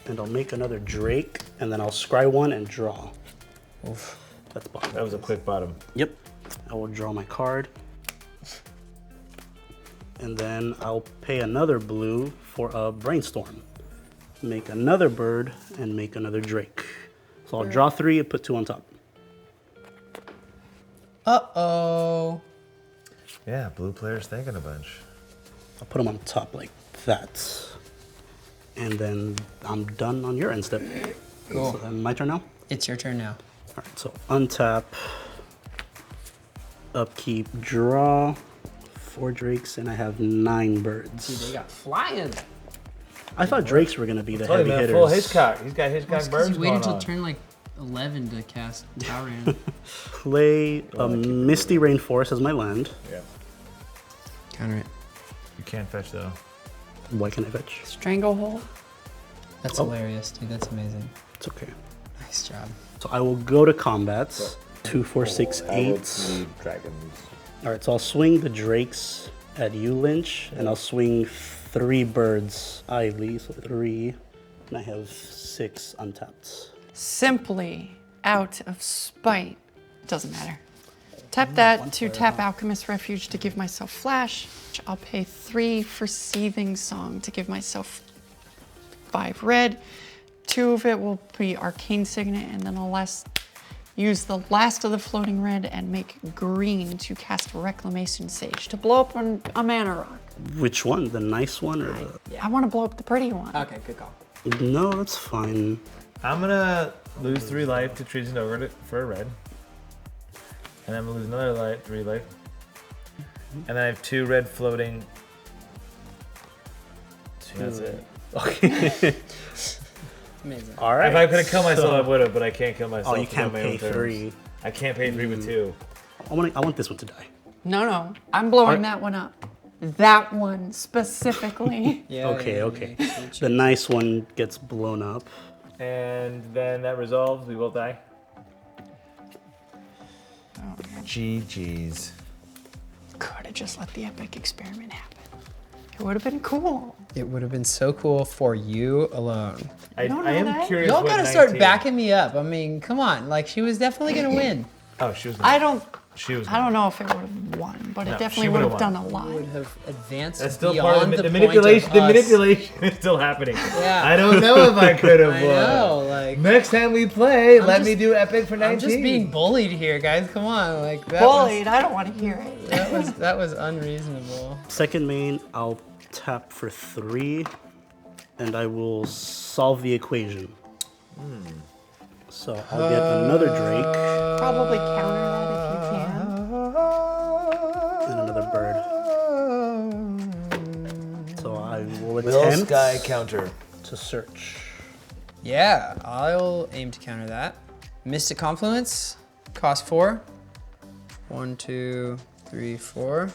and I'll make another drake, and then I'll scry 1 and draw. Oof. That's bottom. That was a quick bottom. Yep. I will draw my card. And then I'll pay another blue for a brainstorm. Make another bird and make another drake. So I'll draw 3 and put 2 on top. Uh-oh. Yeah, blue player's thinking a bunch. I'll put them on top like that. And then I'm done on your end step. Cool. So then my turn now? It's your turn now. All right, so untap, upkeep, draw, 4 drakes, and I have 9 birds. Dude, they got flying. I thought Drakes were gonna be the Oh, heavy man, hitters. full Hitchcock. He's got Hitchcock birds You going waited until on. turn like 11 to cast Talrand. Play a Misty Rainforest as my land. Yeah. Counter it. You can't fetch though. Why can I fetch? Stranglehold. That's Oh. hilarious, dude. That's amazing. It's okay. Nice job. So I will go to combats. 2, 4, 6, 8. need dragons. All right, so I'll swing the Drakes at you, Lynch, and I'll swing 3 birds idly, so 3, and I have 6 untapped. Simply out of spite. Doesn't matter. Tap that to tap Alchemist Refuge to give myself flash. I'll pay 3 for Seething Song to give myself 5 red. 2 of it will be Arcane Signet, and then I'll use the last of the floating red and make green to cast Reclamation Sage to blow up a mana rock. Which one? The nice one or the... I want to blow up the pretty one. Okay, good call. No, that's fine. I'm gonna lose 3 life to Treason over for a red. And I'm gonna lose another 3 life. And then I have 2 red floating. And that's it. Okay. Amazing. All right. If I could have killed myself, so- I would have, but I can't kill myself. Oh, you on can't my own pay terms. 3. I can't pay 3 with 2. I want this one to die. No, I'm blowing that one up. That one specifically. Yeah. Okay. The nice one gets blown up. And then that resolves. We both die. GG's. Could have just let the epic experiment happen. It would have been cool. It would have been so cool for you alone. I don't know am that. curious. Y'all what gotta start 19 backing me up. I mean, come on. Like, she was definitely gonna win. Oh, she was. I don't I know if it would have won, but No, it she definitely would would've have done won. a lot. Would have advanced That's still beyond part of the the point manipulation. of The us. manipulation is still happening. Yeah. I don't know if I could have I won. know, like, Next time we play, I'm let just- me do epic for 19. I'm just being bullied here, guys. Come on, like that. Bullied, I don't want to hear it. That was unreasonable. Second main, I'll tap for 3, and I will solve the equation. So I'll get another Drake Probably counter that if you can. and another bird. So I will Will attempt Sky counter. to search. Yeah, I'll aim to counter that. Mystic Confluence, cost 4. 1, 2, 3, 4.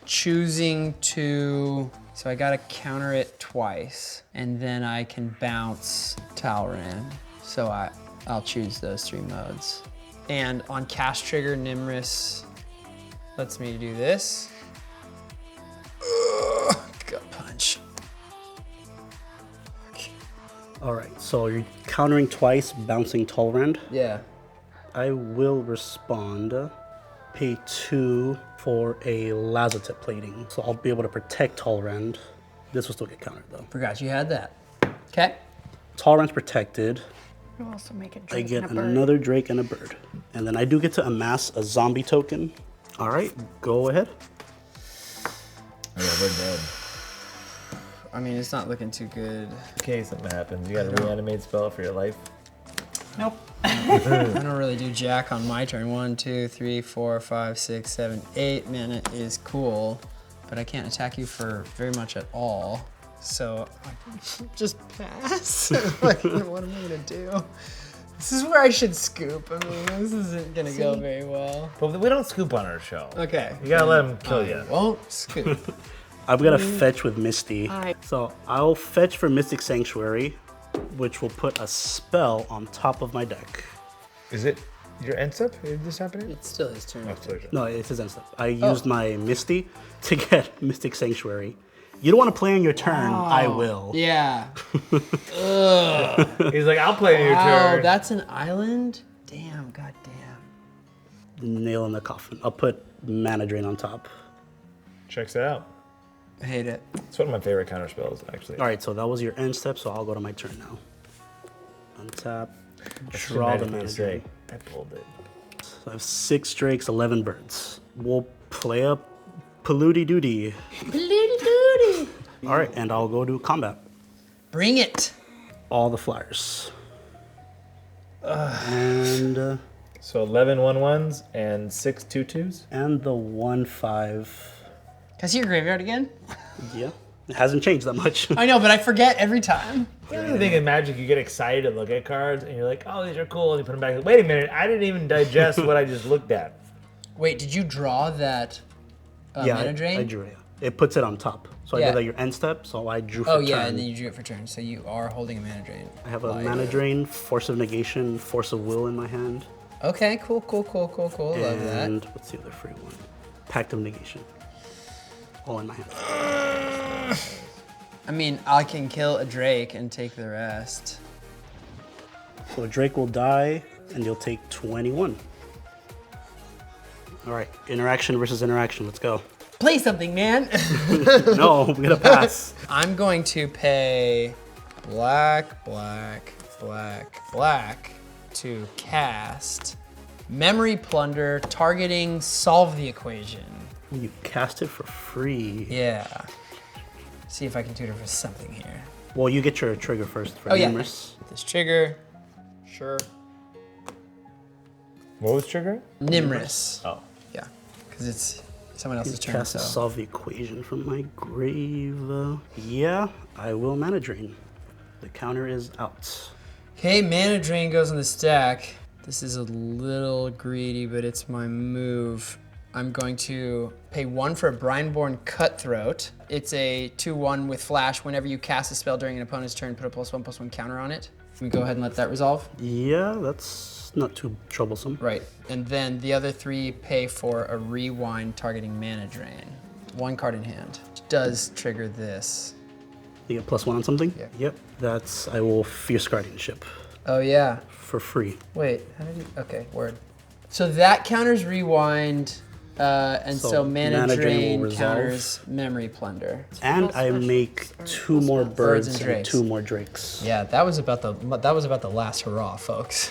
Choosing to, so I gotta counter it twice, and then I can bounce Talrand. So I'll choose those 3 modes. And on cast trigger, Nymris lets me do this. Ugh, gut punch. All right, so you're countering twice, bouncing Talrand. Yeah. I will respond. Pay 2 for a Lazotep plating. So I'll be able to protect Talrand. This will still get countered though. Forgot you had that. Okay. Talrand's protected. You also make a I drink get and a bird. another Drake and a bird. And then I do get to amass a zombie token. All right, go ahead. Oh, yeah, we're dead. I mean, it's not looking too good. In case something happens, you got a reanimate spell for your life. Nope. I don't really do jack on my turn. 1, 2, 3, 4, 5, 6, 7, 8 mana is cool, but I can't attack you for very much at all. So I just pass. Like, what am I gonna do? This is where I should scoop. I mean, this isn't gonna go very well. But we don't scoop on our show. Okay. You gotta let him kill I you. won't scoop. I'm gonna fetch with Misty. Aye. So I'll fetch for Mystic Sanctuary, which will put a spell on top of my deck. Is it your end step? Is this happening? It's still his turn. Oh, sorry. No, it's his end step. I used my Misty to get Mystic Sanctuary. You don't want to play on your turn. I will. Yeah. He's like, I'll play your Wow, turn. that's an island? Damn, goddamn. Nail in the coffin. I'll put Mana Drain on top. Checks it out. I hate it. It's one of my favorite counter spells, actually. All right, so that was your end step, so I'll go to my turn now. Untap, That's draw the dramatic Mana to say. Drain. I pulled it. So I have 6 Drakes, 11 birds. We'll play up Palooty Doody. All right, and I'll go to combat. Bring it. All the flyers. And So 11 1/1s and 6 2/2s. the 1/5. Can I see your graveyard again? Yeah. It hasn't changed that much. I know, but I forget every time. That's the thing in Magic, you get excited to look at cards, and you're like, oh, these are cool, and you put them back. Wait a minute, I didn't even digest what I just looked at. Wait, did you draw that Yeah, mana drain? I drew it. It puts it on top. So I Yeah. did that your end step, so I drew for Oh turn. yeah, and then you drew it for turn, so you are holding a mana drain. I have a mana drain, Force of Negation, Force of Will in my hand. Okay, cool. Love that. And what's the other free one? Pact of Negation. All in my hand. I mean, I can kill a Drake and take the rest. So a Drake will die, and you'll take 21. All right, interaction versus interaction. Let's go. Play something, man. No, we gotta pass. I'm going to pay black to cast Memory Plunder, targeting Solve the Equation. You cast it for free. Yeah. See if I can tutor for something here. Well, you get your trigger first for Oh yeah. Nymris. This trigger. Sure. What was triggering? Nymris. Oh. Yeah. Because it's someone else's turn. Cast So. Solve the Equation from my grave. Yeah, I will mana drain. The counter is out. Okay, mana drain goes on the stack. This is a little greedy, but it's my move. I'm going to pay 1 for a Brineborn Cutthroat. It's a 2/1 with flash. Whenever you cast a spell during an opponent's turn, put a +1/+1 counter on it. Can we go ahead and let that resolve? Yeah, that's not too troublesome. Right, and then the other 3 pay for a Rewind targeting mana drain. 1 card in hand. Does trigger this. You get +1 on something? Yeah. Yep, that's, I will Fierce Guardianship Oh yeah. for free. Wait, how did you, okay, word. So that counters Rewind, and so mana mana drain drain will resolve. counters Memory Plunder. And I make 2 more birds and and drakes. 2 more drakes. Yeah, that was about the last hurrah, folks.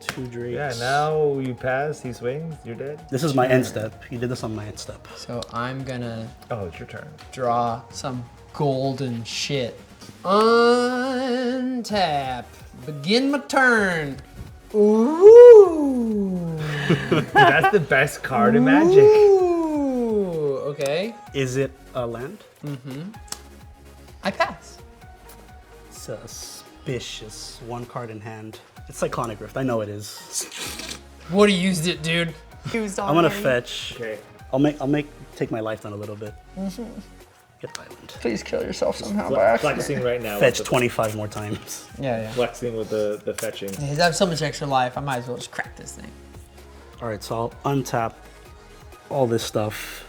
2 drakes. Yeah, now you pass, he swings, you're dead. This is my end step. You did this on my end step. So I'm gonna Oh, it's your turn. draw some golden shit. Untap. Begin my turn. Ooh. That's the best card in Magic. Ooh. Okay. Is it a land? I pass. Suspicious. 1 card in hand. It's Cyclonic Rift. I know it is. Would have used it, dude. Used I'm gonna already. fetch. Okay. I'll take my life down a little bit. Get Island. Please kill yourself somehow Flexing right now. Fetch with 25 more times. Yeah. Flexing with the fetching. I have so much extra life, I might as well just crack this thing. All right, so I'll untap all this stuff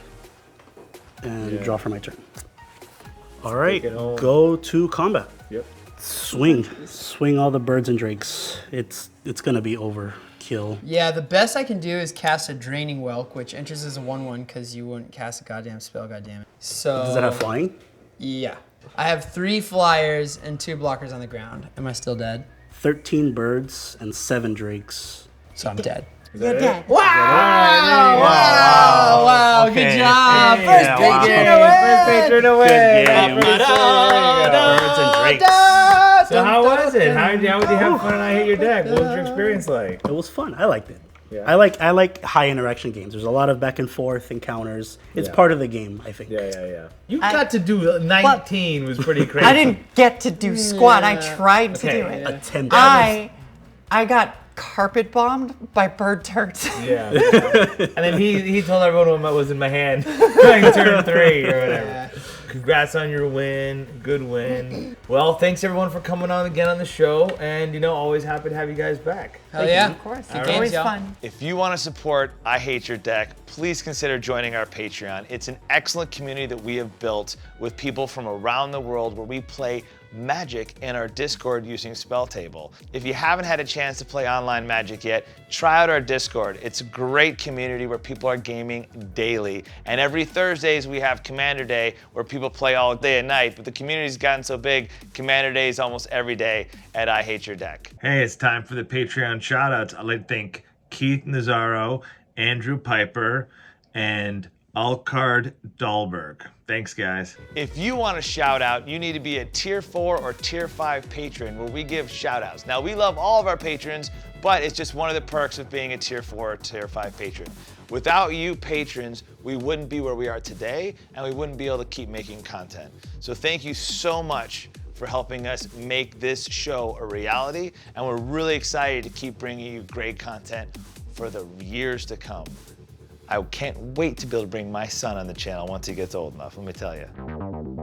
and draw for my turn. All right, Take it home. go to combat. Yep. Swing all the birds and drakes. It's gonna be overkill. Yeah, the best I can do is cast a Draining Whelk, which enters as a 1/1 because you wouldn't cast a goddamn spell, goddammit. So Does that have flying? Yeah. I have 3 flyers and 2 blockers on the ground. Am I still dead? 13 birds and 7 drakes. So I'm dead. You're dead. Wow! Wow! Okay. Good job! Yeah, First wow. patron First patron away! Good game. Da-da-da-da. Birds and drakes. So how was it? How did you have fun and I hate your deck? What was your experience like? It was fun. I liked it. Yeah. I like high interaction games. There's a lot of back and forth encounters. It's Yeah. part of the game, I think. Yeah. You got to do 19 was pretty crazy. I didn't get to do squat. I tried to do Okay, it. Attempt. I got carpet bombed by bird turds. Yeah. And then he told everyone what was in my hand during turn 3 or whatever. Congrats on your win. Good win. Well, thanks everyone for coming on again on the show. And, always happy to have you guys back. Hell yeah. Of course. Good It's games, always y'all. fun. If you want to support I Hate Your Deck, please consider joining our Patreon. It's an excellent community that we have built with people from around the world where we play Magic in our Discord using Spell Table. If you haven't had a chance to play online Magic yet, try out our Discord. It's a great community where people are gaming daily. And every Thursdays we have Commander Day where people play all day and night, but the community's gotten so big, Commander Day is almost every day at I Hate Your Deck. Hey, it's time for the Patreon shoutouts. I'd like to thank Keith Nazaro, Andrew Piper, and Alcard Dahlberg. Thanks, guys. If you want a shout out, you need to be a tier 4 or tier 5 patron where we give shout outs. Now, we love all of our patrons, but it's just one of the perks of being a tier 4 or tier 5 patron. Without you patrons, we wouldn't be where we are today, and we wouldn't be able to keep making content. So thank you so much for helping us make this show a reality, and we're really excited to keep bringing you great content for the years to come. I can't wait to be able to bring my son on the channel once he gets old enough, let me tell you.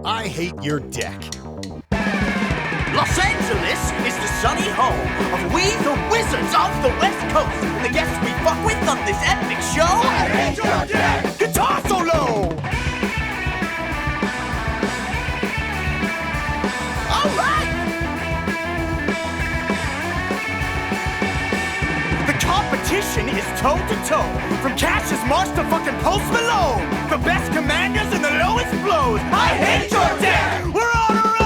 I hate your deck. Los Angeles is the sunny home of we, the Wizards of the West Coast. And the guests we fuck with on this epic show. I hate your deck! Guitar solo! All right! The competition is toe to toe. From Cassius Marsh to fucking Post Malone. The best commanders and the lowest blows. I hate your deck! We're on a roll!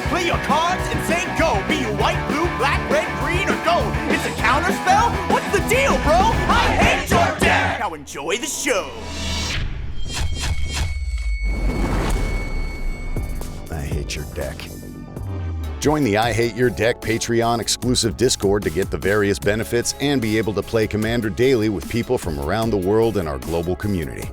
Play your cards and say go. Be you white, blue, black, red, green, or gold. It's a counter spell? What's the deal, bro? I hate your deck! Now enjoy the show. I hate your deck. Join the I Hate Your Deck Patreon exclusive Discord to get the various benefits and be able to play Commander daily with people from around the world in our global community.